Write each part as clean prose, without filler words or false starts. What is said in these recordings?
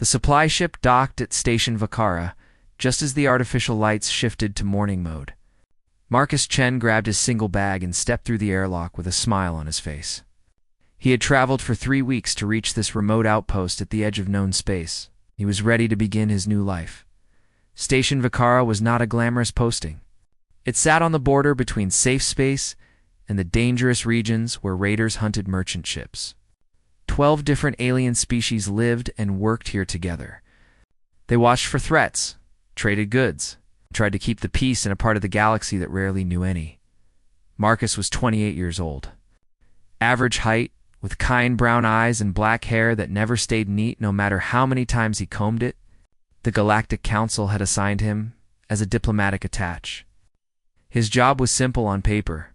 The supply ship docked at Station Vakara just as the artificial lights shifted to morning mode. Marcus Chen grabbed his single bag and stepped through the airlock with a smile on his face. He had traveled for 3 weeks to reach this remote outpost at the edge of known space. He was ready to begin his new life. Station Vakara was not a glamorous posting. It sat on the border between safe space and the dangerous regions where raiders hunted merchant ships. 12 different alien species lived and worked here together. They watched for threats, traded goods, and tried to keep the peace in a part of the galaxy that rarely knew any. Marcus was 28 years old. Average height, with kind brown eyes and black hair that never stayed neat no matter how many times he combed it. The Galactic Council had assigned him as a diplomatic attaché. His job was simple on paper.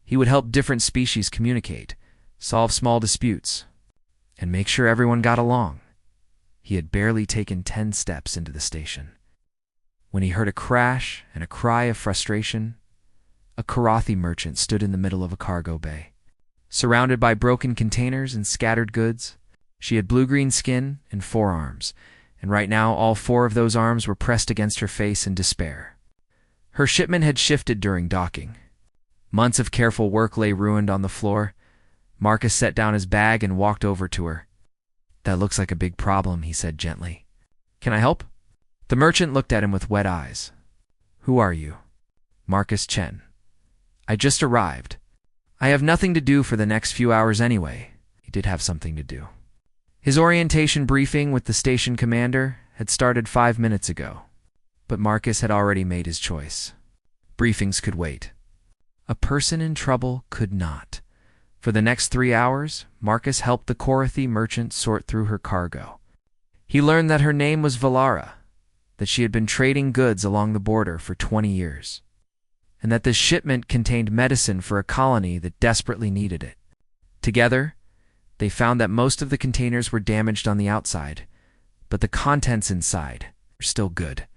He would help different species communicate, solve small disputes, and make sure everyone got along. He had barely taken 10 steps into the station when he heard a crash and a cry of frustration. A Karathi merchant stood in the middle of a cargo bay. Surrounded by broken containers and scattered goods, she had blue-green skin and 4 arms, and right now all 4 of those arms were pressed against her face in despair. Her shipment had shifted during docking. Months of careful work lay ruined on the floor. Marcus set down his bag and walked over to her. "That looks like a big problem," he said gently. "Can I help?" The merchant looked at him with wet eyes. "Who are you?" "Marcus Chen. I just arrived. I have nothing to do for the next few hours anyway." He did have something to do. His orientation briefing with the station commander had started 5 minutes ago, but Marcus had already made his choice. Briefings could wait. A person in trouble could not. For the next 3 hours, Marcus helped the Karathi merchant sort through her cargo. He learned that her name was Valara, that she had been trading goods along the border for 20 years, and that this shipment contained medicine for a colony that desperately needed it. Together, they found that most of the containers were damaged on the outside, but the contents inside were still good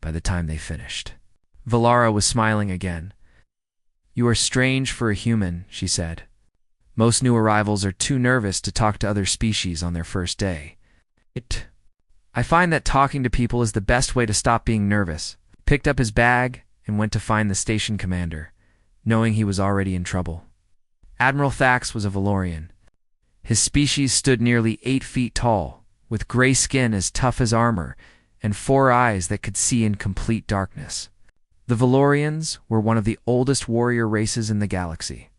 by the time they finished. Valara was smiling again. "You are strange for a human," she said. "Most new arrivals are too nervous to talk to other species on their first day. I find that talking to people is the best way to stop being nervous." He picked up his bag and went to find the station commander, knowing he was already in trouble. Admiral Thax was a Valorian. His species stood nearly 8 feet tall, with gray skin as tough as armor and 4 eyes that could see in complete darkness. The Valorians were one of the oldest warrior races in the galaxy.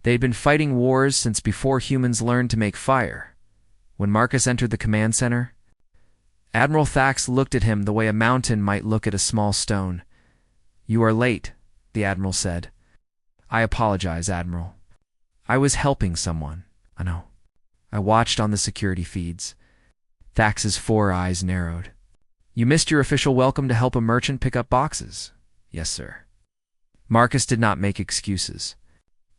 They had been fighting wars since before humans learned to make fire. When Marcus entered the command center, Admiral Thax looked at him the way a mountain might look at a small stone. "You are late," the Admiral said. "I apologize, Admiral. I was helping someone." "I know. I watched on the security feeds." Thax's 4 eyes narrowed. "You missed your official welcome to help a merchant pick up boxes." "Yes, sir." Marcus did not make excuses.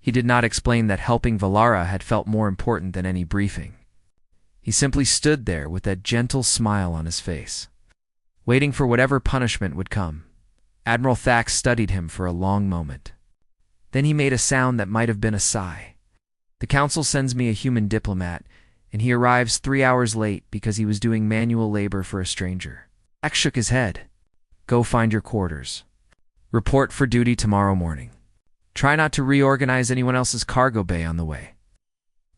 He did not explain that helping Valara had felt more important than any briefing. He simply stood there with that gentle smile on his face, waiting for whatever punishment would come. Admiral Thax studied him for a long moment. Then he made a sound that might have been a sigh. "The council sends me a human diplomat, and he arrives 3 hours late because he was doing manual labor for a stranger." Thax shook his head. "Go find your quarters. Report for duty tomorrow morning. Try not to reorganize anyone else's cargo bay on the way."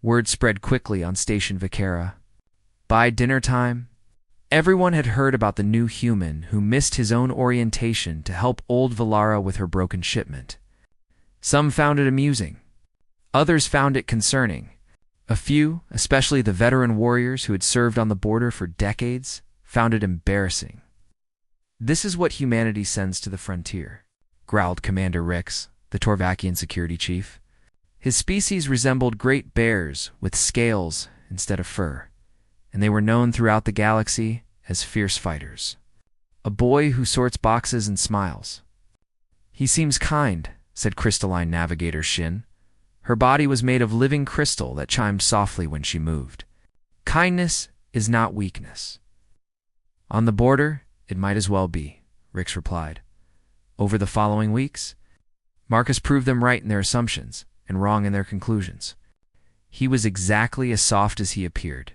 Word spread quickly on Station Vakara. By dinner time, everyone had heard about the new human who missed his own orientation to help old Valara with her broken shipment. Some found it amusing. Others found it concerning. A few, especially the veteran warriors who had served on the border for decades, found it embarrassing. "This is what humanity sends to the frontier," growled Commander Rix, the Torvakian security chief. His species resembled great bears with scales instead of fur, and they were known throughout the galaxy as fierce fighters. "A boy who sorts boxes and smiles." "He seems kind," said Crystalline Navigator Shin. Her body was made of living crystal that chimed softly when she moved. "Kindness is not weakness." "On the border, it might as well be," Rix replied. Over the following weeks, Marcus proved them right in their assumptions and wrong in their conclusions. He was exactly as soft as he appeared.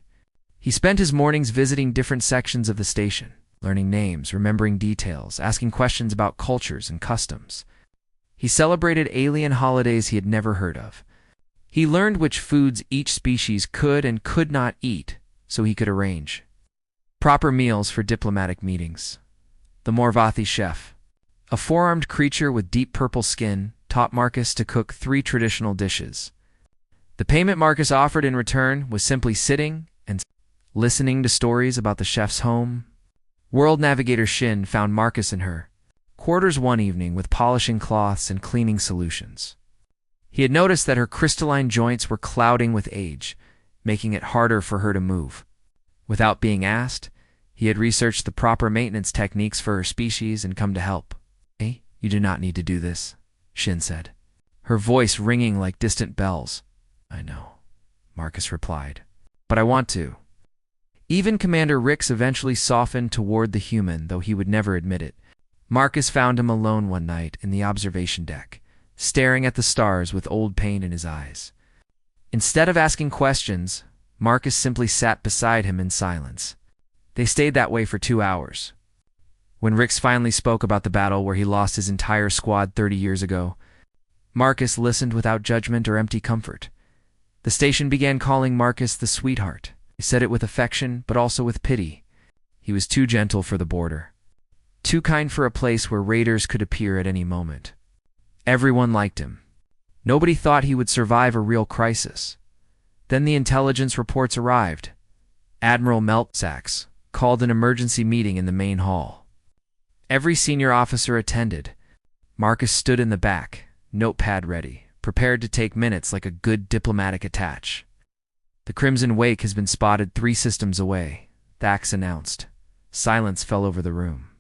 He spent his mornings visiting different sections of the station, learning names, remembering details, asking questions about cultures and customs. He celebrated alien holidays he had never heard of. He learned which foods each species could and could not eat, so he could arrange proper meals for diplomatic meetings. The Morvathi chef, a four-armed creature with deep purple skin, taught Marcus to cook 3 traditional dishes. The payment Marcus offered in return was simply sitting and listening to stories about the chef's home. World Navigator Shin found Marcus in her quarters one evening with polishing cloths and cleaning solutions. He had noticed that her crystalline joints were clouding with age, making it harder for her to move. Without being asked, he had researched the proper maintenance techniques for her species and come to help. "Hey, you do not need to do this," Shin said, her voice ringing like distant bells. "I know," Marcus replied, "but I want to." Even Commander Rix eventually softened toward the human, though he would never admit it. Marcus found him alone one night in the observation deck, staring at the stars with old pain in his eyes. Instead of asking questions, Marcus simply sat beside him in silence. They stayed that way for 2 hours. When Rix finally spoke about the battle where he lost his entire squad 30 years ago, Marcus listened without judgment or empty comfort. The station began calling Marcus the sweetheart. He said it with affection, but also with pity. He was too gentle for the border, too kind for a place where raiders could appear at any moment. Everyone liked him. Nobody thought he would survive a real crisis. Then the intelligence reports arrived. Admiral Meltsax called an emergency meeting in the main hall. Every senior officer attended. Marcus stood in the back, notepad ready, prepared to take minutes like a good diplomatic attach. "The Crimson Wake has been spotted 3 systems away," Thax announced. Silence fell over the room.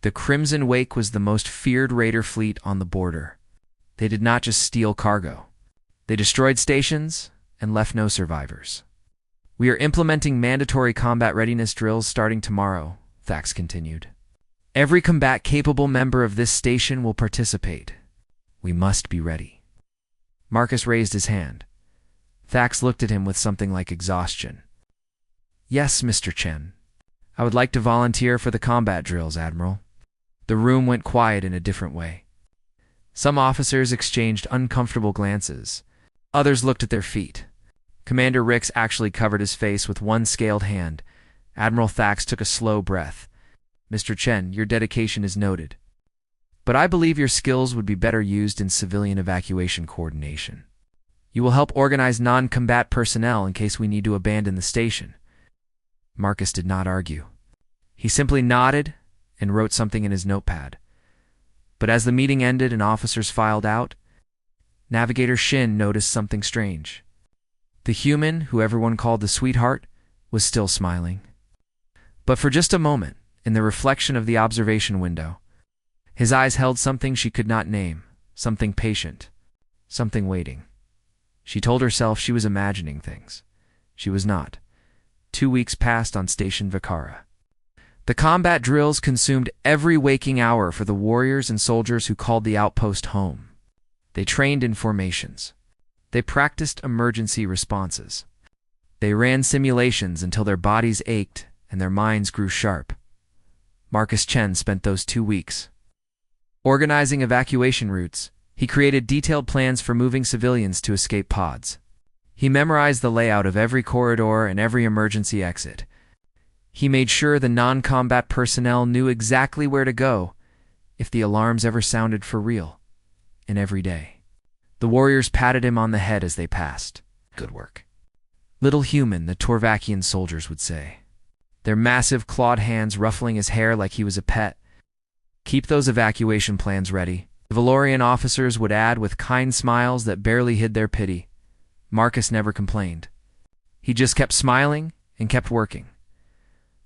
The Crimson Wake was the most feared raider fleet on the border. They did not just steal cargo. They destroyed stations and left no survivors. "We are implementing mandatory combat readiness drills starting tomorrow," Thax continued. "Every combat-capable member of this station will participate. We must be ready." Marcus raised his hand. Thax looked at him with something like exhaustion. "Yes, Mr. Chen. I would like to volunteer for the combat drills, Admiral." The room went quiet in a different way. Some officers exchanged uncomfortable glances. Others looked at their feet. Commander Rix actually covered his face with one scaled hand. Admiral Thax took a slow breath. "Mr. Chen, your dedication is noted. But I believe your skills would be better used in civilian evacuation coordination. You will help organize non-combat personnel in case we need to abandon the station." Marcus did not argue. He simply nodded and wrote something in his notepad. But as the meeting ended and officers filed out, Navigator Shin noticed something strange. The human, who everyone called the sweetheart, was still smiling. But for just a moment, in the reflection of the observation window, his eyes held something she could not name, something patient, something waiting. She told herself she was imagining things. She was not. 2 weeks passed on Station Vakara. The combat drills consumed every waking hour for the warriors and soldiers who called the outpost home. They trained in formations. They practiced emergency responses. They ran simulations until their bodies ached and their minds grew sharp. Marcus Chen spent those 2 weeks organizing evacuation routes. He created detailed plans for moving civilians to escape pods. He memorized the layout of every corridor and every emergency exit. He made sure the non-combat personnel knew exactly where to go if the alarms ever sounded for real. And every day, the warriors patted him on the head as they passed. "Good work, little human," the Torvakian soldiers would say, their massive clawed hands ruffling his hair like he was a pet. "Keep those evacuation plans ready," the Valorian officers would add with kind smiles that barely hid their pity. Marcus never complained. He just kept smiling and kept working.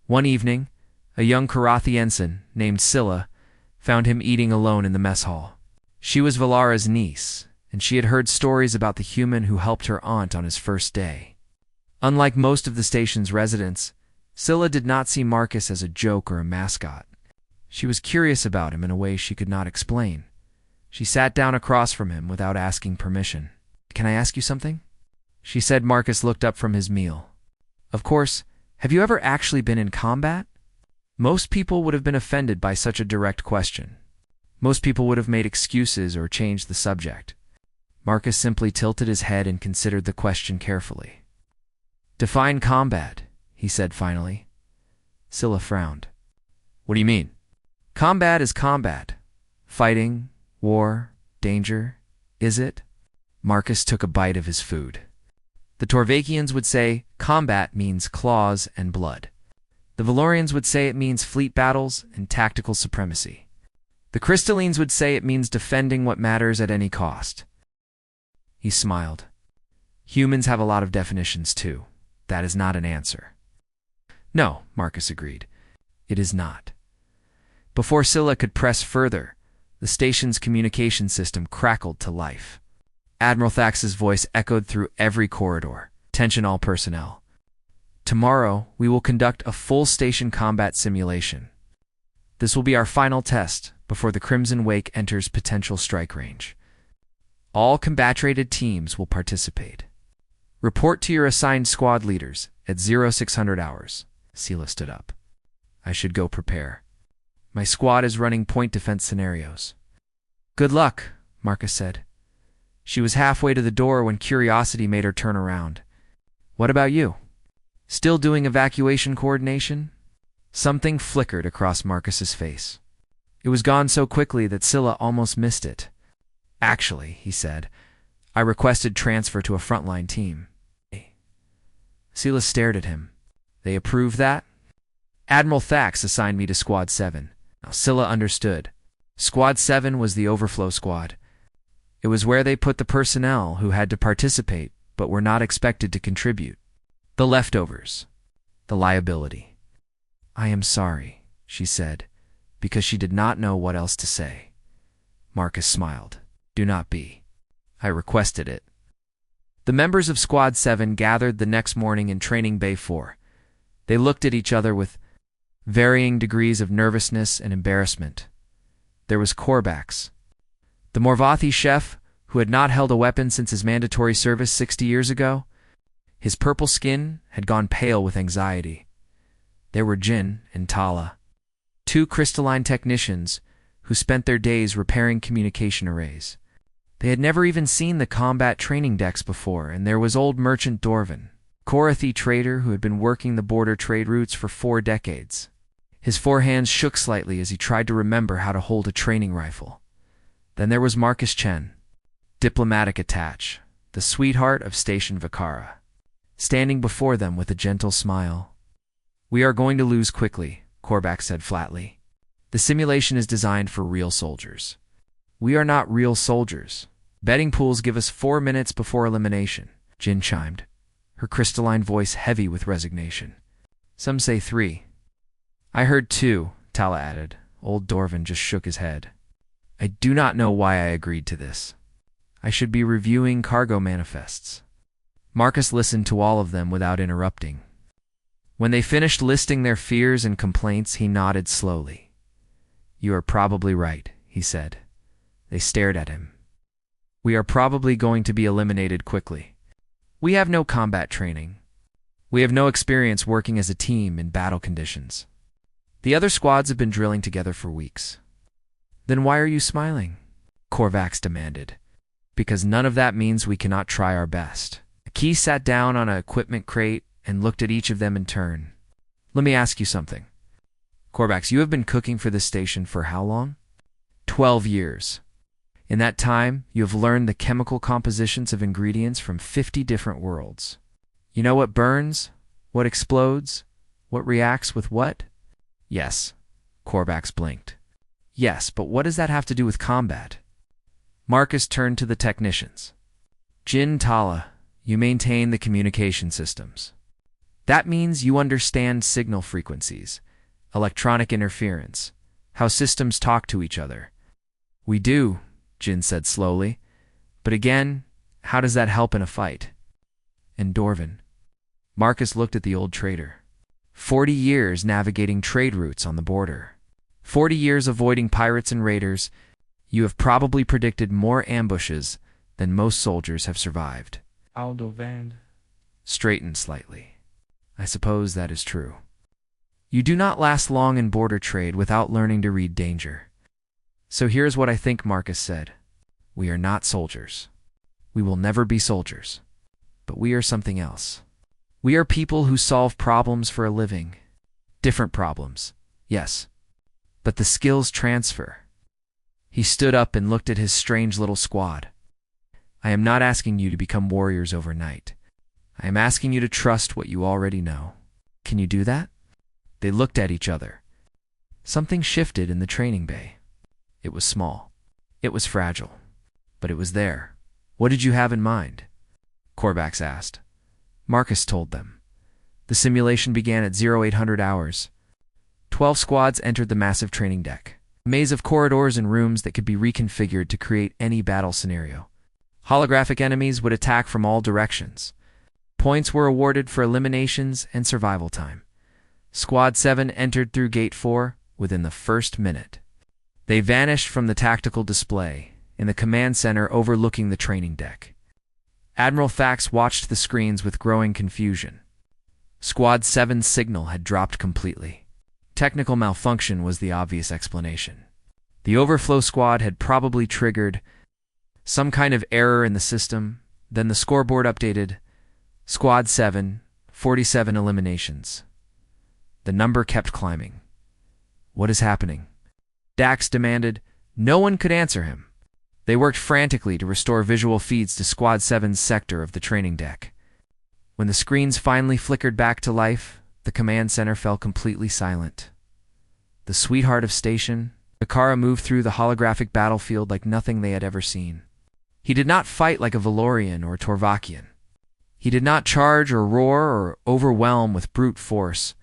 One evening, a young Karathi ensign named Scylla found him eating alone in the mess hall. She was Valara's niece, and she had heard stories about the human who helped her aunt on his first day. Unlike most of the station's residents, Scylla did not see Marcus as a joke or a mascot. She was curious about him in a way she could not explain. She sat down across from him without asking permission. "Can I ask you something?" she said. Marcus looked up from his meal. Of course, Have you ever actually been in combat? Most people would have been offended by such a direct question. Most people would have made excuses or changed the subject. Marcus simply tilted his head and considered the question carefully. Define combat, he said finally. Scylla frowned. What do you mean? Combat is combat. Fighting, war, danger, is it? Marcus took a bite of his food. The Torvakians would say combat means claws and blood. The Valorians would say it means fleet battles and tactical supremacy. The Crystallines would say it means defending what matters at any cost. He smiled. Humans have a lot of definitions too. That is not an answer. No, Marcus agreed. It is not. Before Scylla could press further, the station's communication system crackled to life. Admiral Thax's voice echoed through every corridor. Attention all personnel. Tomorrow, we will conduct a full station combat simulation. This will be our final test before the Crimson Wake enters potential strike range. All combat-rated teams will participate. Report to your assigned squad leaders at 0600 hours. Scylla stood up. I should go prepare. My squad is running point defense scenarios. Good luck, Marcus said. She was halfway to the door when curiosity made her turn around. What about you? Still doing evacuation coordination? Something flickered across Marcus's face. It was gone so quickly that Scylla almost missed it. Actually, he said, I requested transfer to a frontline team. Scylla stared at him. They approved that? Admiral Thax assigned me to Squad 7. Now Scylla understood. Squad 7 was the overflow squad. It was where they put the personnel who had to participate but were not expected to contribute. The leftovers. The liability. I am sorry, she said, because she did not know what else to say. Marcus smiled. Do not be. I requested it. The members of Squad 7 gathered the next morning in Training Bay 4. They looked at each other with varying degrees of nervousness and embarrassment. There was Korvax, the Morvathi chef who had not held a weapon since his mandatory service 60 years ago. His purple skin had gone pale with anxiety. There were Jin and Tala, two crystalline technicians who spent their days repairing communication arrays. They had never even seen the combat training decks before, and there was old merchant Dorvan, Korathi trader who had been working the border trade routes for 4 decades. His 4 hands shook slightly as he tried to remember how to hold a training rifle. Then there was Marcus Chen, diplomatic attach, the sweetheart of Station Vakara, standing before them with a gentle smile. We are going to lose quickly, Korvax said flatly. The simulation is designed for real soldiers. We are not real soldiers. Betting pools give us 4 minutes before elimination, Jin chimed, her crystalline voice heavy with resignation. Some say 3. I heard 2, Tala added. Old Dorvan just shook his head. I do not know why I agreed to this. I should be reviewing cargo manifests. Marcus listened to all of them without interrupting. When they finished listing their fears and complaints, he nodded slowly. You are probably right, he said. They stared at him. We are probably going to be eliminated quickly. We have no combat training. We have no experience working as a team in battle conditions. The other squads have been drilling together for weeks. Then why are you smiling? Korvax demanded. Because none of that means we cannot try our best. Key sat down on an equipment crate and looked at each of them in turn. Let me ask you something. Korvax, you have been cooking for this station for how long? 12 years. In that time, you have learned the chemical compositions of ingredients from 50 different worlds. You know what burns? What explodes? What reacts with what? Yes. Korvax blinked. Yes, but what does that have to do with combat? Marcus turned to the technicians. Jin, Tala, you maintain the communication systems. That means you understand signal frequencies, electronic interference, how systems talk to each other. We do, Jin said slowly. But again, how does that help in a fight? And Dorvan. Marcus looked at the old trader. 40 years navigating trade routes on the border. 40 years avoiding pirates and raiders. You have probably predicted more ambushes than most soldiers have survived. Aldo Van Straightened slightly. I suppose that is true. You do not last long in border trade without learning to read danger. So here's what I think Marcus said. We are not soldiers. We will never be soldiers. But we are something else. We are people who solve problems for a living. Different problems, yes. But the skills transfer. He stood up and looked at his strange little squad. I am not asking you to become warriors overnight. I am asking you to trust what you already know. Can you do that? They looked at each other. Something shifted in the training bay. It was small. It was fragile. But it was there. What did you have in mind? Corvax asked. Marcus told them. The simulation began at 0800 hours. 12 squads entered the massive training deck. A maze of corridors and rooms that could be reconfigured to create any battle scenario. Holographic enemies would attack from all directions. Points were awarded for eliminations and survival time. Squad 7 entered through Gate 4 within the first minute. They vanished from the tactical display in the command center overlooking the training deck. Admiral Thax watched the screens with growing confusion. Squad 7's signal had dropped completely. Technical malfunction was the obvious explanation. The overflow squad had probably triggered some kind of error in the system. Then the scoreboard updated. Squad 7, 47 eliminations. The number kept climbing. What is happening? Dax demanded. No one could answer him. They worked frantically to restore visual feeds to Squad 7's sector of the training deck. When the screens finally flickered back to life, the command center fell completely silent. The sweetheart of station, Vakara moved through the holographic battlefield like nothing they had ever seen. He did not fight like a Valorian or Torvakian. He did not charge or roar or overwhelm with brute force.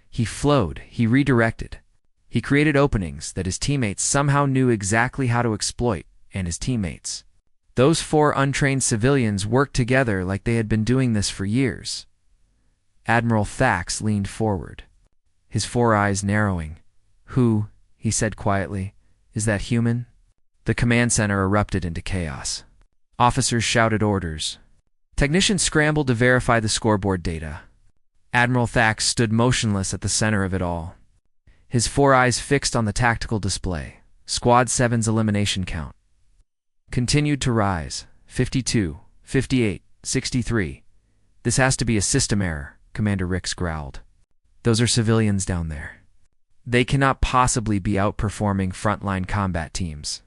He flowed, he redirected. He created openings that his teammates somehow knew exactly how to exploit, and his teammates. Those 4 untrained civilians worked together like they had been doing this for years. Admiral Thax leaned forward, his 4 eyes narrowing. Who, he said quietly, is that human? The command center erupted into chaos. Officers shouted orders. Technicians scrambled to verify the scoreboard data. Admiral Thax stood motionless at the center of it all, his 4 eyes fixed on the tactical display. Squad 7's elimination count continued to rise. 52, 58, 63. This has to be a system error, Commander Rix growled. Those are civilians down there. They cannot possibly be outperforming frontline combat teams.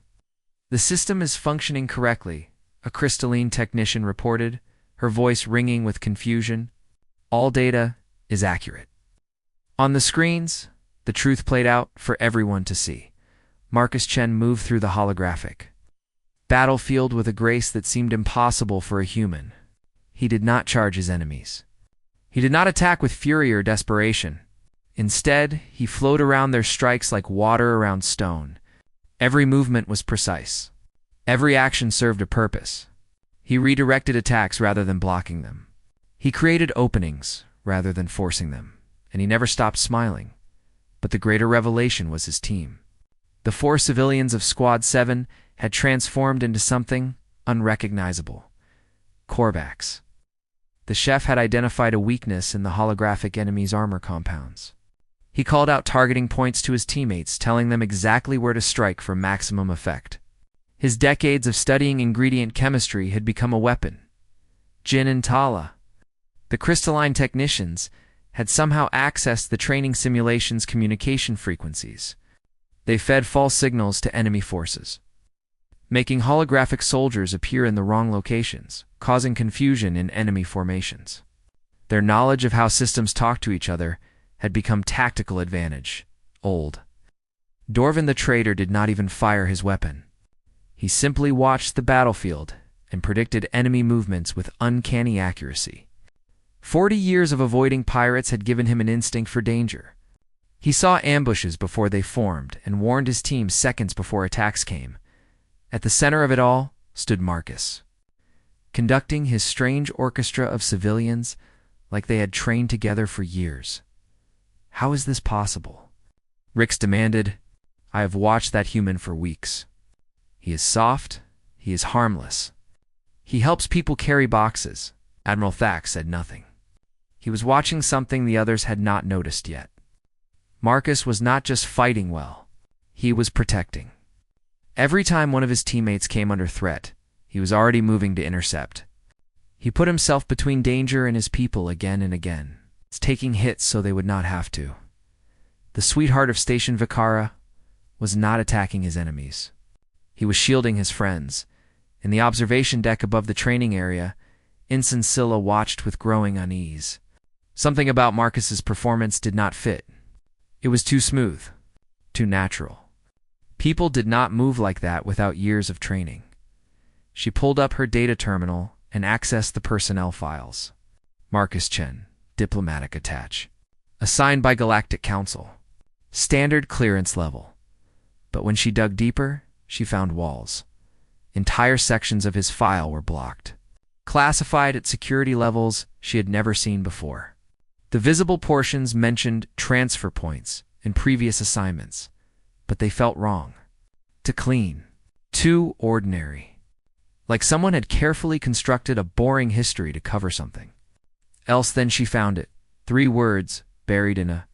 The system is functioning correctly, a crystalline technician reported, her voice ringing with confusion. All data is accurate. On the screens, the truth played out for everyone to see. Marcus Chen moved through the holographic battlefield with a grace that seemed impossible for a human. He did not charge his enemies. He did not attack with fury or desperation. Instead, he flowed around their strikes like water around stone. Every movement was precise. Every action served a purpose. He redirected attacks rather than blocking them. He created openings rather than forcing them, and he never stopped smiling. But the greater revelation was his team. The 4 civilians of Squad 7 had transformed into something unrecognizable. Corvax. The chef had identified a weakness in the holographic enemy's armor compounds. He called out targeting points to his teammates, telling them exactly where to strike for maximum effect. His decades of studying ingredient chemistry had become a weapon. Jin and Tala, the crystalline technicians, had somehow accessed the training simulation's communication frequencies. They fed false signals to enemy forces, making holographic soldiers appear in the wrong locations, causing confusion in enemy formations. Their knowledge of how systems talk to each other had become tactical advantage. Old. Dorvin the traitor did not even fire his weapon. He simply watched the battlefield and predicted enemy movements with uncanny accuracy. 40 years of avoiding pirates had given him an instinct for danger. He saw ambushes before they formed and warned his team seconds before attacks came. At the center of it all stood Marcus, conducting his strange orchestra of civilians like they had trained together for years. How is this possible? Rix demanded. I have watched that human for weeks. He is soft. He is harmless. He helps people carry boxes. Admiral Thax said nothing. He was watching something the others had not noticed yet. Marcus was not just fighting well, he was protecting. Every time one of his teammates came under threat, he was already moving to intercept. He put himself between danger and his people again and again, taking hits so they would not have to. The sweetheart of Station Vicara was not attacking his enemies. He was shielding his friends. In the observation deck above the training area, Ensign Scylla watched with growing unease. Something about Marcus's performance did not fit. It was too smooth, too natural. People did not move like that without years of training. She pulled up her data terminal and accessed the personnel files. Marcus Chen, diplomatic attach. Assigned by Galactic Council. Standard clearance level. But when she dug deeper, she found walls. Entire sections of his file were blocked. Classified at security levels she had never seen before. The visible portions mentioned transfer points and previous assignments, but they felt wrong. Too clean. Too ordinary. Like someone had carefully constructed a boring history to cover something. Else then she found it. 3 words buried in a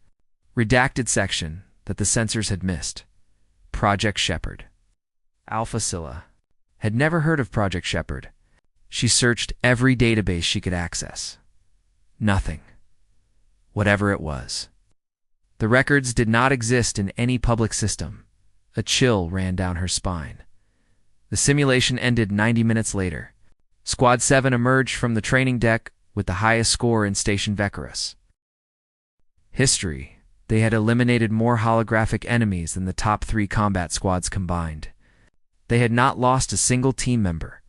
redacted section that the censors had missed. Project Shepherd. Alpha Scylla had never heard of Project Shepherd. She searched every database she could access. Nothing. Whatever it was. The records did not exist in any public system. A chill ran down her spine. The simulation ended 90 minutes later. Squad 7 emerged from the training deck with the highest score in Station Vicarus. History. They had eliminated more holographic enemies than the top 3 combat squads combined. They had not lost a single team member.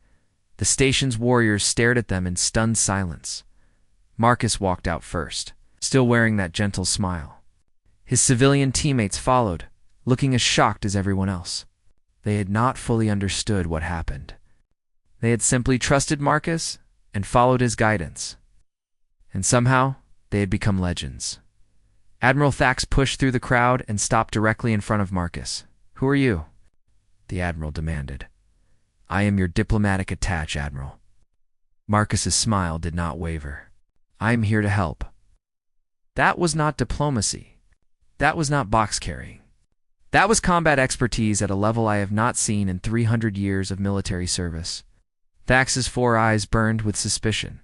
The station's warriors stared at them in stunned silence. Marcus walked out first, still wearing that gentle smile. His civilian teammates followed, looking as shocked as everyone else. They had not fully understood what happened. They had simply trusted Marcus and followed his guidance. And somehow, they had become legends. Admiral Thax pushed through the crowd and stopped directly in front of Marcus. "Who are you?" the Admiral demanded. "I am your diplomatic attach, Admiral." Marcus's smile did not waver. "I am here to help." That was not diplomacy. That was not box carrying. That was combat expertise at a level I have not seen in 300 years of military service. Thax's 4 eyes burned with suspicion.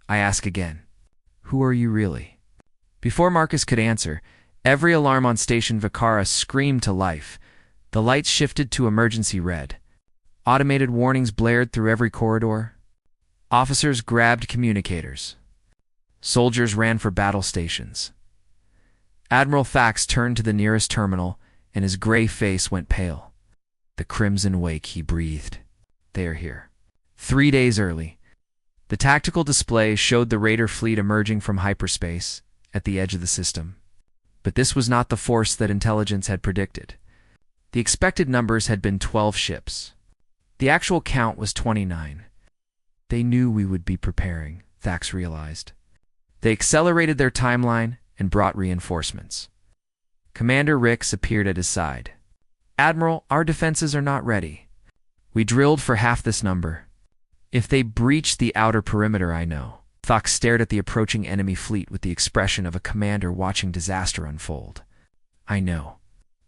"I ask again, who are you really?" Before Marcus could answer, every alarm on Station Vicara screamed to life. The lights shifted to emergency red. Automated warnings blared through every corridor. Officers grabbed communicators. Soldiers ran for battle stations. Admiral Thax turned to the nearest terminal, and his gray face went pale. "The Crimson Wake," he breathed. "They are here." 3 days early. The tactical display showed the Raider fleet emerging from hyperspace at the edge of the system. But this was not the force that intelligence had predicted. The expected numbers had been 12 ships. The actual count was 29. They knew we would be preparing, Thax realized. They accelerated their timeline and brought reinforcements. Commander Rix appeared at his side. "Admiral, our defenses are not ready. We drilled for half this number. If they breach the outer perimeter, I know." Thax stared at the approaching enemy fleet with the expression of a commander watching disaster unfold. "I know."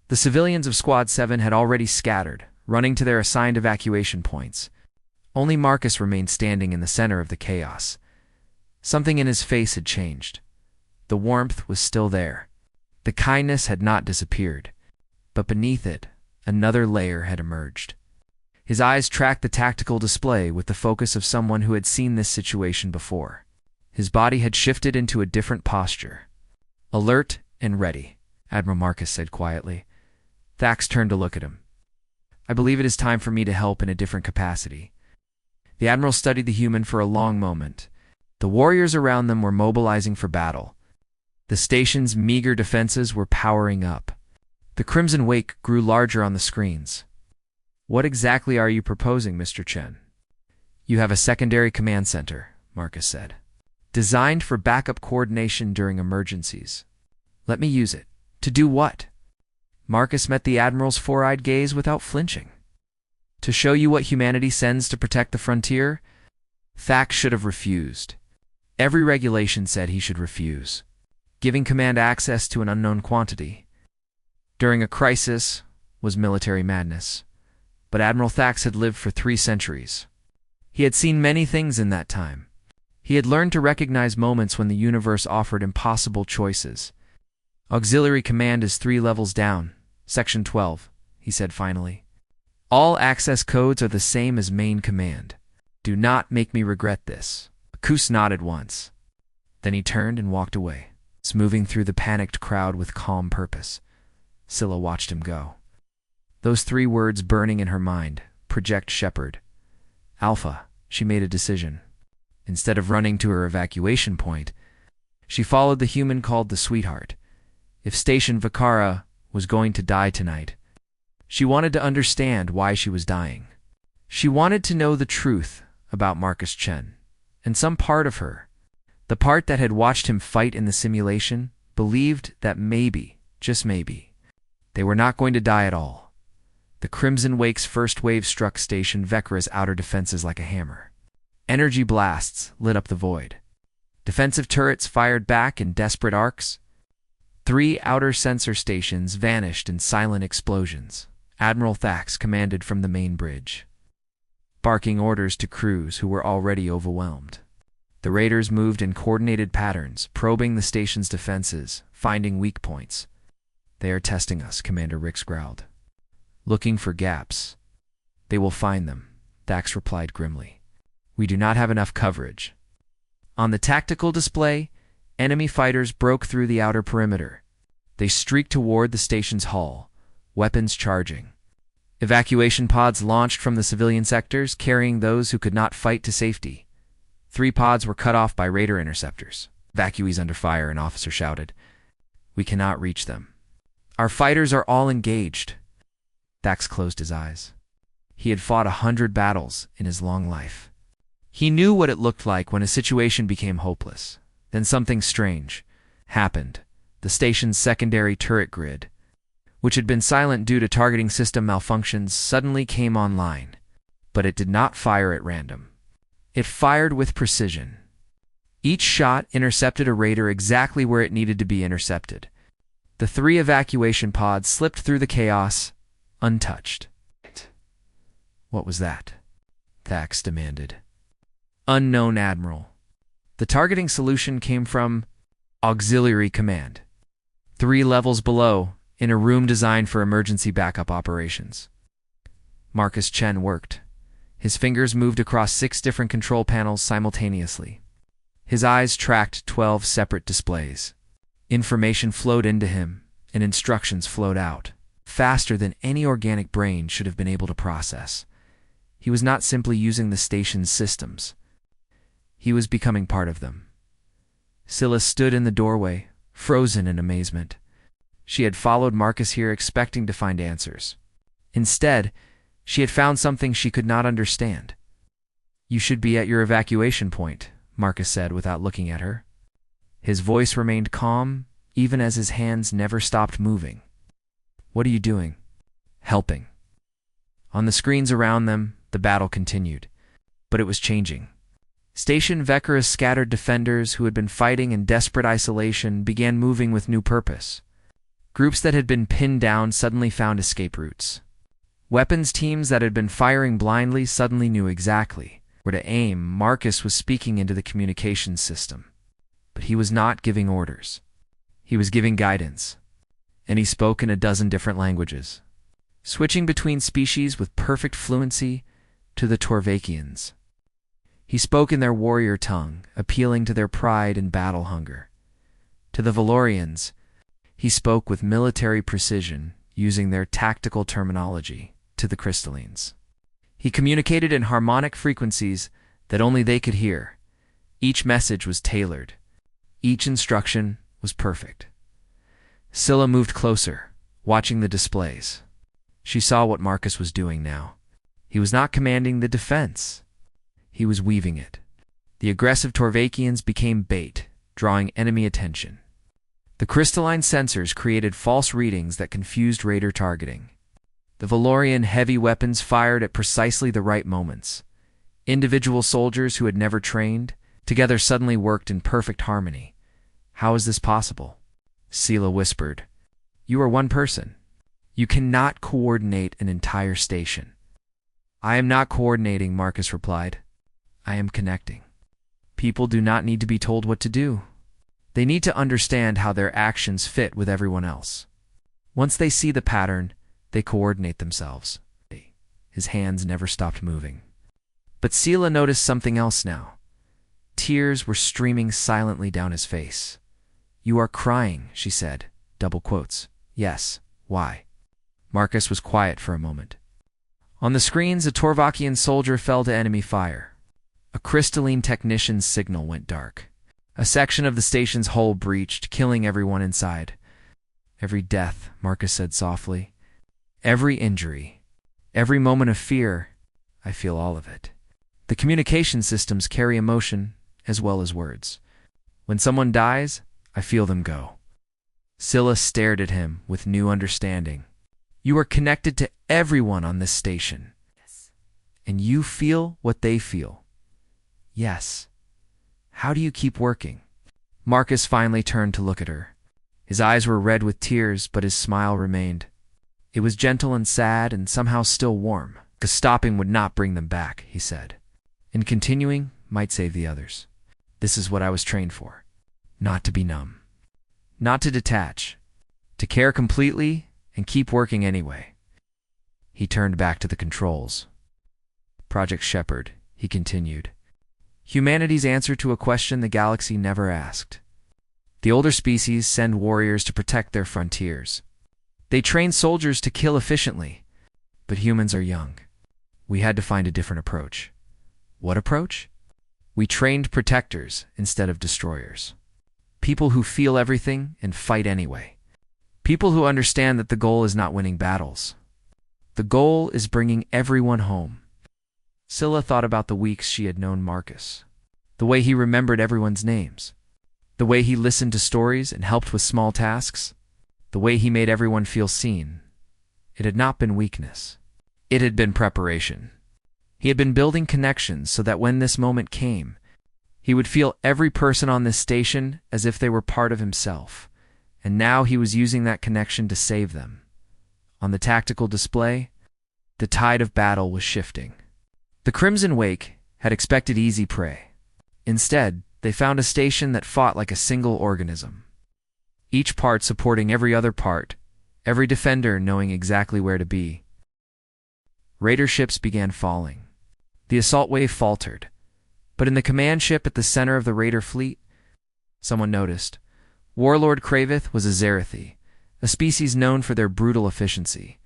The civilians of Squad 7 had already scattered, running to their assigned evacuation points. Only Marcus remained standing in the center of the chaos. Something in his face had changed. The warmth was still there. The kindness had not disappeared. But beneath it, another layer had emerged. His eyes tracked the tactical display with the focus of someone who had seen this situation before. His body had shifted into a different posture. "Alert and ready," Admiral Marcus said quietly. Thax turned to look at him. "I believe it is time for me to help in a different capacity." The Admiral studied the human for a long moment. The warriors around them were mobilizing for battle. The station's meager defenses were powering up. The Crimson Wake grew larger on the screens. "What exactly are you proposing, Mr. Chen?" "You have a secondary command center," Marcus said. "Designed for backup coordination during emergencies. Let me use it." "To do what?" Marcus met the Admiral's 4-eyed gaze without flinching. "To show you what humanity sends to protect the frontier?" Thax should have refused. Every regulation said he should refuse, giving command access to an unknown quantity. During a crisis was military madness, but Admiral Thax had lived for 3 centuries. He had seen many things in that time. He had learned to recognize moments when the universe offered impossible choices. Auxiliary command is 3 levels down, Section 12, he said finally. All access codes are the same as main command. Do not make me regret this. Kus nodded once. Then he turned and walked away, moving through the panicked crowd with calm purpose. Scylla watched him go. Those 3 words burning in her mind, Project Shepherd. Alpha, she made a decision. Instead of running to her evacuation point, she followed the human called the Sweetheart. If Station Vakara was going to die tonight, she wanted to understand why she was dying. She wanted to know the truth about Marcus Chen, and some part of her, the part that had watched him fight in the simulation, believed that maybe, just maybe, they were not going to die at all. The Crimson Wake's first wave struck Station Vekara's outer defenses like a hammer. Energy blasts lit up the void. Defensive turrets fired back in desperate arcs. 3 outer sensor stations vanished in silent explosions. Admiral Thax commanded from the main bridge, barking orders to crews who were already overwhelmed. The raiders moved in coordinated patterns, probing the station's defenses, finding weak points. They are testing us, Commander Rix growled. Looking for gaps. They will find them, Thax replied grimly. We do not have enough coverage. On the tactical display, enemy fighters broke through the outer perimeter. They streaked toward the station's hull, weapons charging. Evacuation pods launched from the civilian sectors, carrying those who could not fight to safety. 3 pods were cut off by raider interceptors. Evacuees under fire, an officer shouted. We cannot reach them. Our fighters are all engaged. Thax closed his eyes. He had fought 100 battles in his long life. He knew what it looked like when a situation became hopeless. Then something strange happened. The station's secondary turret grid, which had been silent due to targeting system malfunctions, suddenly came online. But it did not fire at random. It fired with precision. Each shot intercepted a raider exactly where it needed to be intercepted. The 3 evacuation pods slipped through the chaos, untouched. What was that? Thax demanded. Unknown, Admiral. The targeting solution came from Auxiliary Command, 3 levels below, in a room designed for emergency backup operations. Marcus Chen worked. His fingers moved across 6 different control panels simultaneously. His eyes tracked 12 separate displays. Information flowed into him, and instructions flowed out, faster than any organic brain should have been able to process. He was not simply using the station's systems. He was becoming part of them. Scylla stood in the doorway, frozen in amazement. She had followed Marcus here expecting to find answers. Instead, she had found something she could not understand. You should be at your evacuation point, Marcus said without looking at her. His voice remained calm, even as his hands never stopped moving. What are you doing? Helping. On the screens around them, the battle continued. But it was changing. Station Vekara's scattered defenders who had been fighting in desperate isolation began moving with new purpose. Groups that had been pinned down suddenly found escape routes. Weapons teams that had been firing blindly suddenly knew exactly where to aim. Marcus was speaking into the communications system. But he was not giving orders. He was giving guidance. And he spoke in a dozen different languages, switching between species with perfect fluency to the Torvakians. He spoke in their warrior tongue, appealing to their pride and battle hunger. To the Valorians, he spoke with military precision, using their tactical terminology. To the Crystallines, he communicated in harmonic frequencies that only they could hear. Each message was tailored. Each instruction was perfect. Scylla moved closer, watching the displays. She saw what Marcus was doing now. He was not commanding the defense. He was weaving it. The aggressive Torvakians became bait, drawing enemy attention. The crystalline sensors created false readings that confused raider targeting. The Valorian heavy weapons fired at precisely the right moments. Individual soldiers who had never trained, together suddenly worked in perfect harmony. How is this possible? Sela whispered. You are one person. You cannot coordinate an entire station. I am not coordinating, Marcus replied. I am connecting. People do not need to be told what to do. They need to understand how their actions fit with everyone else. Once they see the pattern, they coordinate themselves. His hands never stopped moving. But Sela noticed something else now. Tears were streaming silently down his face. You are crying, she said, double quotes. Yes, why? Marcus was quiet for a moment. On the screens, a Torvakian soldier fell to enemy fire. A crystalline technician's signal went dark. A section of the station's hull breached, killing everyone inside. Every death, Marcus said softly. Every injury. Every moment of fear. I feel all of it. The communication systems carry emotion as well as words. When someone dies, I feel them go. Scylla stared at him with new understanding. You are connected to everyone on this station. Yes. And you feel what they feel. Yes. How do you keep working? Marcus finally turned to look at her. His eyes were red with tears, but his smile remained. It was gentle and sad and somehow still warm, because stopping would not bring them back, he said. And continuing might save the others. This is what I was trained for. Not to be numb. Not to detach. To care completely and keep working anyway. He turned back to the controls. Project Shepherd, he continued. Humanity's answer to a question the galaxy never asked. The older species send warriors to protect their frontiers. They train soldiers to kill efficiently. But humans are young. We had to find a different approach. What approach? We trained protectors instead of destroyers. People who feel everything and fight anyway. People who understand that the goal is not winning battles. The goal is bringing everyone home. Scylla thought about the weeks she had known Marcus. The way he remembered everyone's names. The way he listened to stories and helped with small tasks. The way he made everyone feel seen. It had not been weakness. It had been preparation. He had been building connections so that when this moment came, he would feel every person on this station as if they were part of himself. And now he was using that connection to save them. On the tactical display, the tide of battle was shifting. The Crimson Wake had expected easy prey. Instead, they found a station that fought like a single organism. Each part supporting every other part, every defender knowing exactly where to be. Raider ships began falling. The assault wave faltered. But in the command ship at the center of the Raider fleet, someone noticed. Warlord Kravith was a Zerathi, a species known for their brutal efficiency.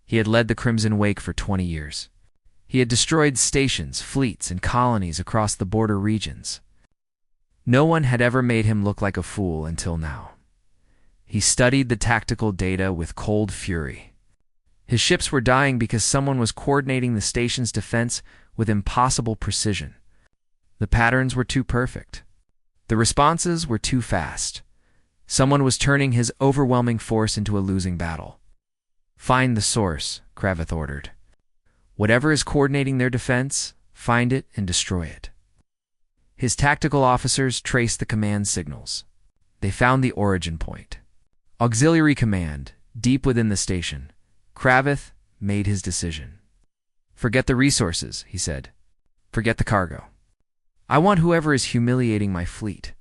He had led the Crimson Wake for 20 years. He had destroyed stations, fleets, and colonies across the border regions. No one had ever made him look like a fool until now. He studied the tactical data with cold fury. His ships were dying because someone was coordinating the station's defense with impossible precision. The patterns were too perfect. The responses were too fast. Someone was turning his overwhelming force into a losing battle. Find the source, Kravith ordered. Whatever is coordinating their defense, find it and destroy it. His tactical officers traced the command signals. They found the origin point. Auxiliary command, deep within the station. Kravith made his decision. Forget the resources, he said. Forget the cargo. I want whoever is humiliating my fleet.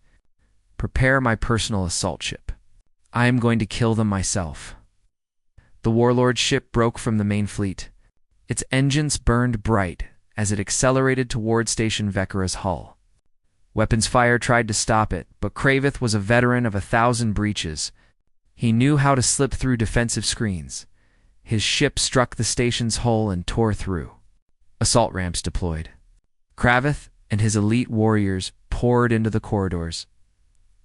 Prepare my personal assault ship. I am going to kill them myself. The warlord's ship broke from the main fleet. Its engines burned bright as it accelerated toward Station Vekara's hull. Weapons fire tried to stop it, but Kravith was a veteran of 1,000 breaches. He knew how to slip through defensive screens. His ship struck the station's hull and tore through. Assault ramps deployed. Kravith and his elite warriors poured into the corridors.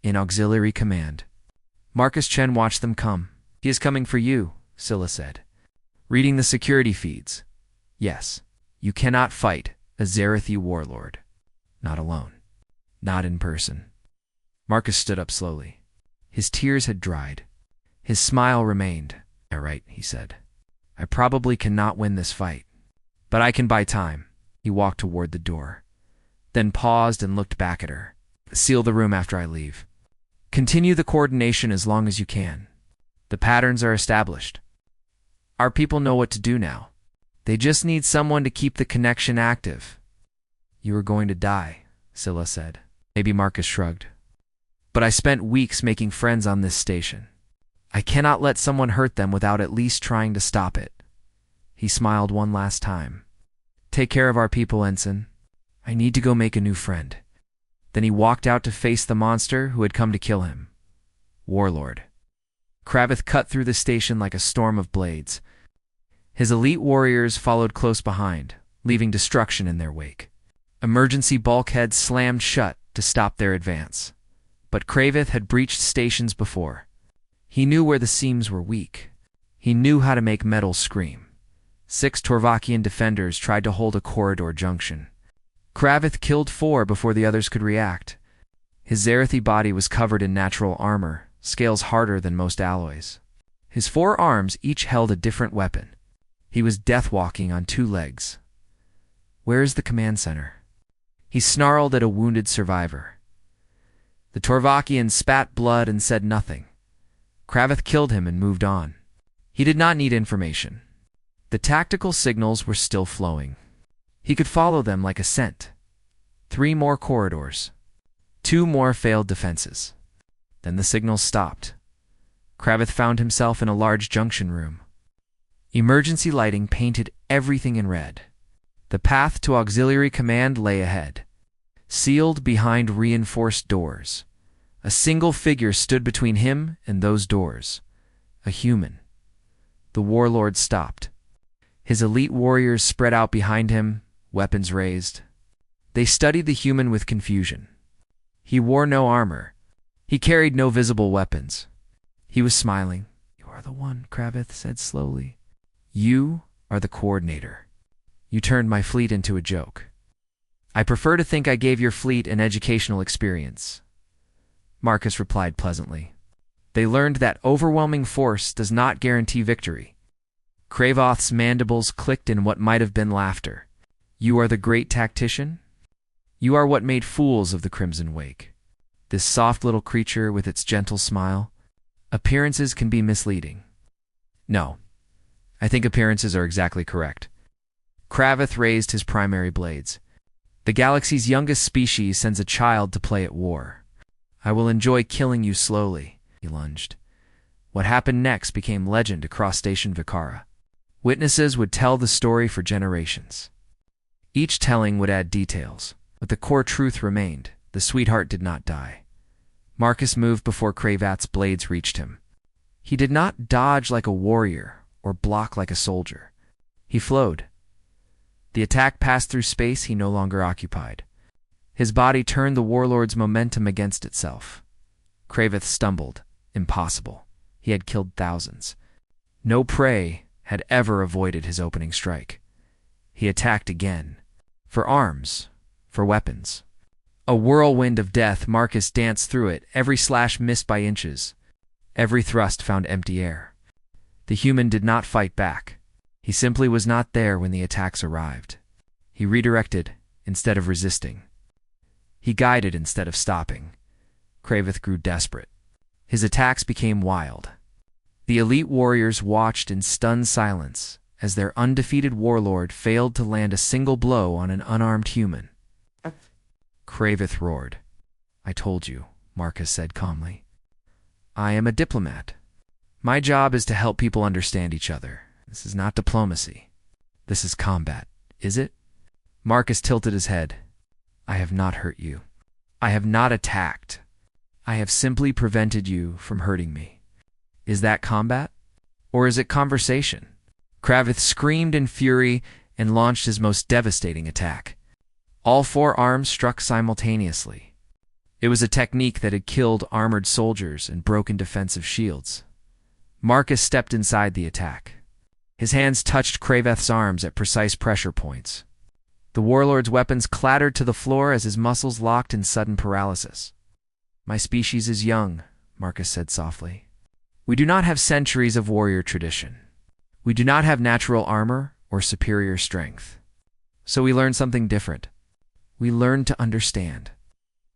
In auxiliary command. Marcus Chen watched them come. He is coming for you, Scylla said. Reading the security feeds. Yes, you cannot fight a Zerathi warlord. Not alone. Not in person. Marcus stood up slowly. His tears had dried. His smile remained. All right, he said. I probably cannot win this fight. But I can buy time. He walked toward the door. then paused and looked back at her. Seal the room after I leave. Continue the coordination as long as you can. The patterns are established. Our people know what to do now. They just need someone to keep the connection active. You are going to die, Scylla said. Maybe Marcus shrugged. But I spent weeks making friends on this station. I cannot let someone hurt them without at least trying to stop it. He smiled one last time. Take care of our people, Ensign. I need to go make a new friend. Then he walked out to face the monster who had come to kill him. Warlord. Kravith cut through the station like a storm of blades. His elite warriors followed close behind, leaving destruction in their wake. Emergency bulkheads slammed shut to stop their advance. But Kravith had breached stations before. He knew where the seams were weak. He knew how to make metal scream. 6 Torvakian defenders tried to hold a corridor junction. Kravith killed 4 before the others could react. His Zarathi body was covered in natural armor, scales harder than most alloys. His 4 arms each held a different weapon. He was death-walking on 2 legs. Where is the command center? He snarled at a wounded survivor. The Torvakian spat blood and said nothing. Kravith killed him and moved on. He did not need information. The tactical signals were still flowing. He could follow them like a scent. 3 more corridors. 2 more failed defenses. Then the signals stopped. Kravith found himself in a large junction room. Emergency lighting painted everything in red. The path to auxiliary command lay ahead, sealed behind reinforced doors. A single figure stood between him and those doors. A human. The warlord stopped. His elite warriors spread out behind him, weapons raised. They studied the human with confusion. He wore no armor. He carried no visible weapons. He was smiling. You are the one, Kravith said slowly. You are the coordinator. You turned my fleet into a joke. I prefer to think I gave your fleet an educational experience. Marcus replied pleasantly. They learned that overwhelming force does not guarantee victory. Kravoth's mandibles clicked in what might have been laughter. You are the great tactician? You are what made fools of the Crimson Wake. This soft little creature with its gentle smile. Appearances can be misleading. No, I think appearances are exactly correct. Kravith raised his primary blades. The galaxy's youngest species sends a child to play at war. I will enjoy killing you slowly, he lunged. What happened next became legend across Station Vikara. Witnesses would tell the story for generations. Each telling would add details, but the core truth remained. The sweetheart did not die. Marcus moved before Kravath's blades reached him. He did not dodge like a warrior or block like a soldier. He flowed. The attack passed through space he no longer occupied. His body turned the warlord's momentum against itself. Kravith stumbled. Impossible. He had killed thousands. No prey had ever avoided his opening strike. He attacked again. For arms. For weapons. A whirlwind of death, Marcus danced through it. Every slash missed by inches. Every thrust found empty air. The human did not fight back. He simply was not there when the attacks arrived. He redirected instead of resisting. He guided instead of stopping. Kravith grew desperate. His attacks became wild. The elite warriors watched in stunned silence as their undefeated warlord failed to land a single blow on an unarmed human. Kravith roared. I told you, Marcus said calmly. I am a diplomat. My job is to help people understand each other. This is not diplomacy. This is combat, is it? Marcus tilted his head. I have not hurt you. I have not attacked. I have simply prevented you from hurting me. Is that combat? Or is it conversation? Kravith screamed in fury and launched his most devastating attack. All 4 arms struck simultaneously. It was a technique that had killed armored soldiers and broken defensive shields. Marcus stepped inside the attack. His hands touched Kraveth's arms at precise pressure points. The warlord's weapons clattered to the floor as his muscles locked in sudden paralysis. My species is young, Marcus said softly. We do not have centuries of warrior tradition. We do not have natural armor or superior strength. So we learn something different. We learned to understand.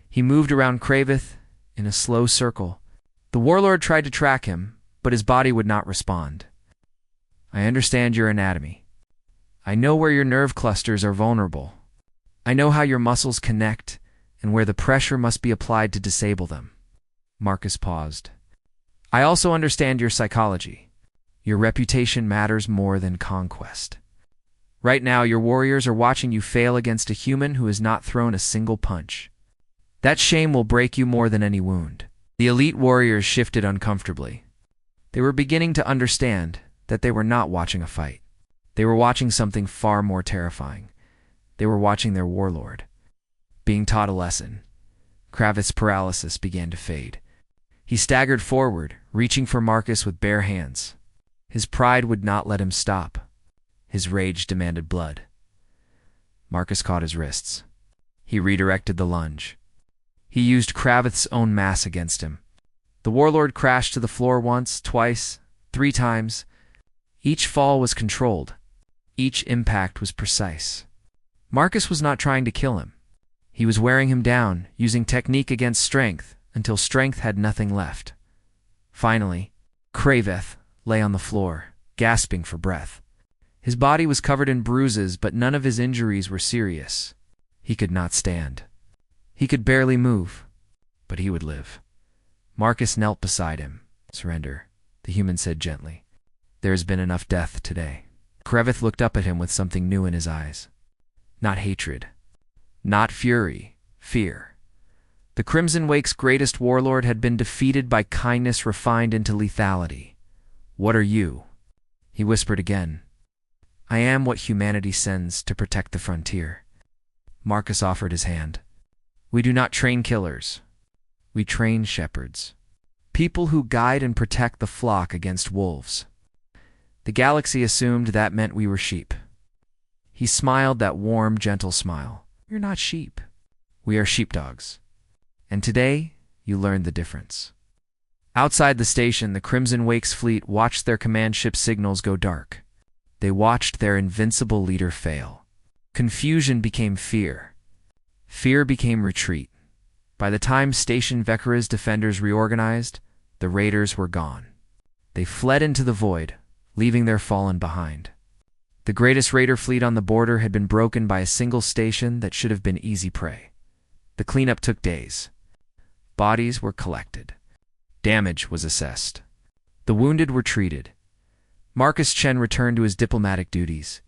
He moved around Kravith in a slow circle. The warlord tried to track him, but his body would not respond. I understand your anatomy. I know where your nerve clusters are vulnerable. I know how your muscles connect and where the pressure must be applied to disable them. Marcus paused. I also understand your psychology. Your reputation matters more than conquest. Right now, your warriors are watching you fail against a human who has not thrown a single punch. That shame will break you more than any wound. The elite warriors shifted uncomfortably. They were beginning to understand that they were not watching a fight. They were watching something far more terrifying. They were watching their warlord being taught a lesson. Kravith's paralysis began to fade. He staggered forward, reaching for Marcus with bare hands. His pride would not let him stop. His rage demanded blood. Marcus caught his wrists. He redirected the lunge. He used Kravith's own mass against him. The warlord crashed to the floor once, twice, 3 times. Each fall was controlled. Each impact was precise. Marcus was not trying to kill him. He was wearing him down, using technique against strength, until strength had nothing left. Finally, Kravith lay on the floor, gasping for breath. His body was covered in bruises, but none of his injuries were serious. He could not stand. He could barely move, but he would live. Marcus knelt beside him. Surrender, the human said gently. There has been enough death today. Kravith looked up at him with something new in his eyes. Not hatred. Not fury. Fear. The Crimson Wake's greatest warlord had been defeated by kindness refined into lethality. What are you? He whispered again. I am what humanity sends to protect the frontier. Marcus offered his hand. We do not train killers. We train shepherds. People who guide and protect the flock against wolves. The galaxy assumed that meant we were sheep. He smiled that warm, gentle smile. You're not sheep. We are sheepdogs. And today, you learned the difference. Outside the station, the Crimson Wake's fleet watched their command ship signals go dark. They watched their invincible leader fail. Confusion became fear. Fear became retreat. By the time Station Vekara's defenders reorganized, the raiders were gone. They fled into the void, leaving their fallen behind. The greatest raider fleet on the border had been broken by a single station that should have been easy prey. The cleanup took days. Bodies were collected. Damage was assessed. The wounded were treated. Marcus Chen returned to his diplomatic duties.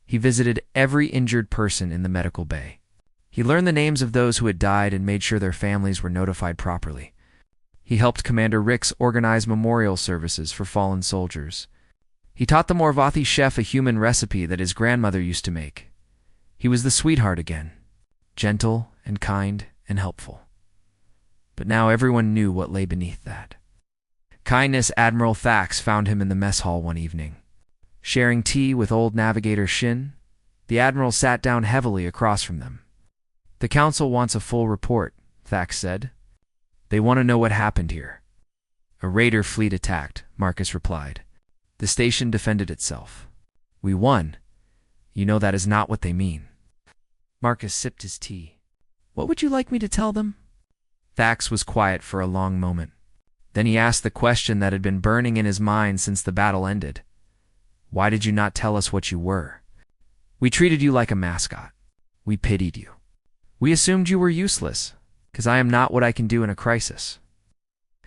He visited every injured person in the medical bay. He learned the names of those who had died and made sure their families were notified properly. He helped Commander Rix organize memorial services for fallen soldiers. He taught the Morvathi chef a human recipe that his grandmother used to make. He was the sweetheart again, gentle and kind and helpful. But now everyone knew what lay beneath that. Kindness Admiral Thax found him in the mess hall one evening. Sharing tea with old navigator Shin, the Admiral sat down heavily across from them. The Council wants a full report, Thax said. They want to know what happened here. A raider fleet attacked, Marcus replied. The station defended itself. We won. You know that is not what they mean. Marcus sipped his tea. What would you like me to tell them? Thax was quiet for a long moment. Then he asked the question that had been burning in his mind since the battle ended. Why did you not tell us what you were? We treated you like a mascot. We pitied you. We assumed you were useless, because I am not what I can do in a crisis.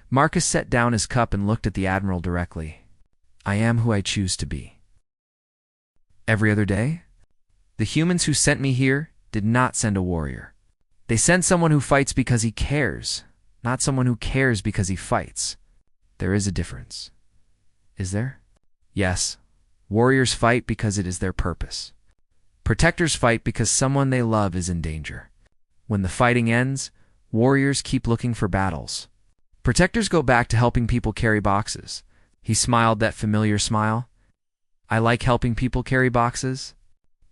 Marcus set down his cup and looked at the Admiral directly. I am who I choose to be. Every other day? The humans who sent me here did not send a warrior. They sent someone who fights because he cares, not someone who cares because he fights. There is a difference. Is there? Yes. Warriors fight because it is their purpose. Protectors fight because someone they love is in danger. When the fighting ends, warriors keep looking for battles. Protectors go back to helping people carry boxes. He smiled that familiar smile. I like helping people carry boxes.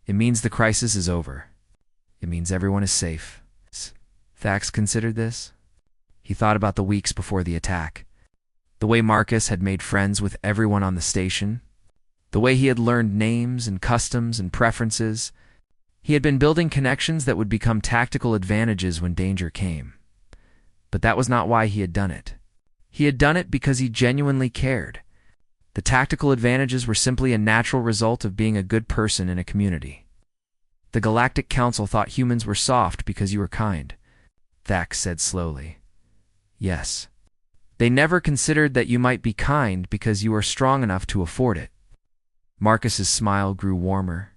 It means the crisis is over. It means everyone is safe. Thax considered this. He thought about the weeks before the attack. The way Marcus had made friends with everyone on the station. The way he had learned names and customs and preferences. He had been building connections that would become tactical advantages when danger came. But that was not why he had done it. He had done it because he genuinely cared. The tactical advantages were simply a natural result of being a good person in a community. The Galactic Council thought humans were soft because you were kind, Thax said slowly. Yes. They never considered that you might be kind because you are strong enough to afford it. Marcus's smile grew warmer.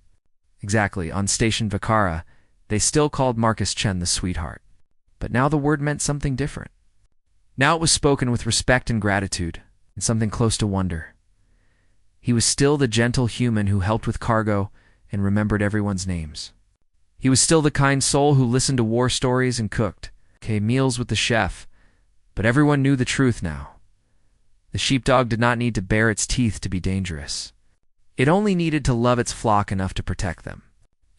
Exactly, on Station Vakara, they still called Marcus Chen the sweetheart. But now the word meant something different. Now it was spoken with respect and gratitude, and something close to wonder. He was still the gentle human who helped with cargo and remembered everyone's names. He was still the kind soul who listened to war stories and cooked meals with the chef, but everyone knew the truth now. The sheepdog did not need to bare its teeth to be dangerous. It only needed to love its flock enough to protect them.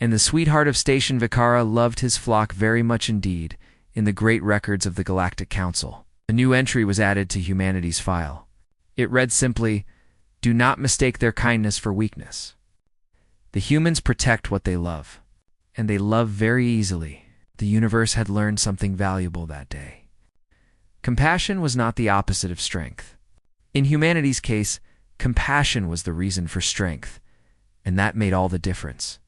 And the sweetheart of Station Vakara loved his flock very much indeed. In the great records of the Galactic Council, a new entry was added to humanity's file. It read simply, "Do not mistake their kindness for weakness." The humans protect what they love, and they love very easily. The universe had learned something valuable that day. Compassion was not the opposite of strength. In humanity's case, compassion was the reason for strength, and that made all the difference.